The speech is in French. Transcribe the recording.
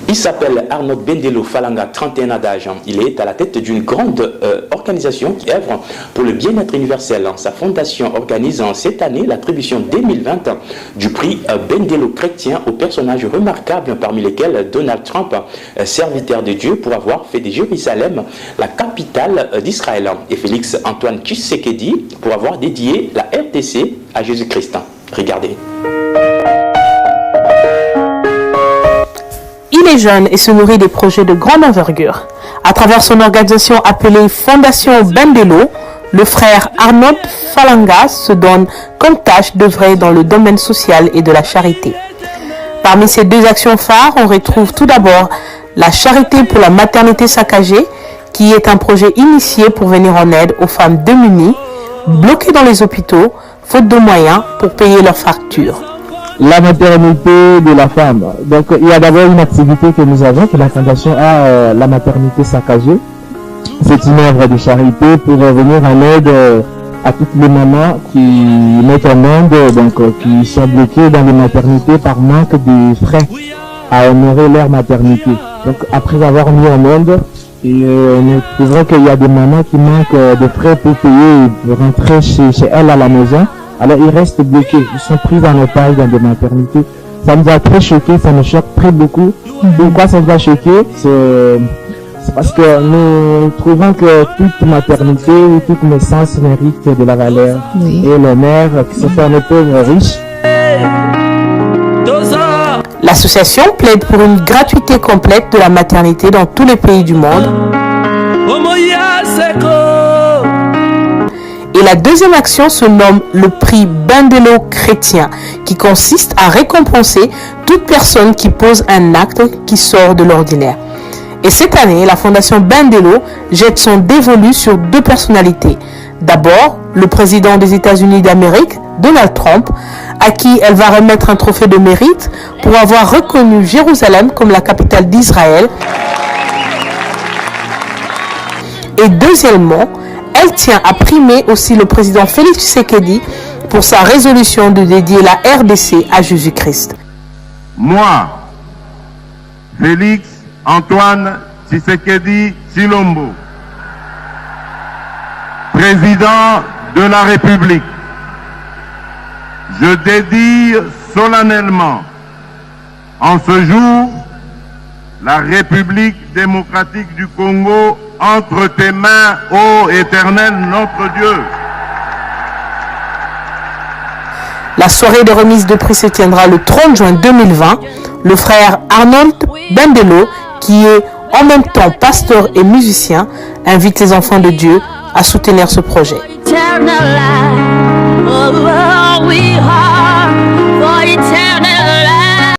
Il s'appelle Arnaud Bendelo Falanga, 31 ans d'âge. Il est à la tête d'une grande organisation qui œuvre pour le bien-être universel. Sa fondation organise cette année l'attribution 2020 du prix Bendelo chrétien aux personnages remarquables, parmi lesquels Donald Trump, serviteur de Dieu pour avoir fait de Jérusalem la capitale d'Israël, et Félix Antoine Tshisekedi pour avoir dédié la RDC à Jésus-Christ. Regardez. Il est jeune et se nourrit des projets de grande envergure. À travers son organisation appelée Fondation Bendelo, le frère Arnaud Falanga se donne comme tâche d'œuvrer dans le domaine social et de la charité. Parmi ces deux actions phares, on retrouve tout d'abord la charité pour la maternité saccagée, qui est un projet initié pour venir en aide aux femmes démunies, bloquées dans les hôpitaux, faute de moyens pour payer leurs factures. La maternité de la femme. Donc, il y a d'abord une activité que nous avons, que la Fondation a, la maternité saccagée. C'est une œuvre de charité pour venir en aide à toutes les mamans qui mettent en monde, donc qui sont bloquées dans les maternités par manque de frais à honorer leur maternité. Donc, après avoir mis en monde, nous trouvons qu'il y a des mamans qui manquent de frais pour payer et pour rentrer chez elles à la maison. Alors ils restent bloqués, ils sont pris en otage dans des maternités. Ça nous a très choqué, ça nous choque très beaucoup. Pourquoi ça nous a choqué? C'est parce que nous trouvons que toute maternité ou toute naissance mérite de la valeur. Oui. Et les mères qui sont un pauvres riches. L'association plaide pour une gratuité complète de la maternité dans tous les pays du monde. Et la deuxième action se nomme le prix Bendelo chrétien, qui consiste à récompenser toute personne qui pose un acte qui sort de l'ordinaire. Et cette année, la Fondation Bendelo jette son dévolu sur deux personnalités. D'abord, le président des États-Unis d'Amérique, Donald Trump, à qui elle va remettre un trophée de mérite pour avoir reconnu Jérusalem comme la capitale d'Israël. Et deuxièmement, elle tient à primer aussi le président Félix Tshisekedi pour sa résolution de dédier la RDC à Jésus-Christ. Moi, Félix Antoine Tshisekedi Tshilombo, président de la République, je dédie solennellement en ce jour la République démocratique du Congo entre tes mains, ô Éternel notre Dieu. La soirée de remise de prix se tiendra le 30 juin 2020. Le frère Arnaud Bendelo, qui est en même temps pasteur et musicien, invite les enfants de Dieu à soutenir ce projet.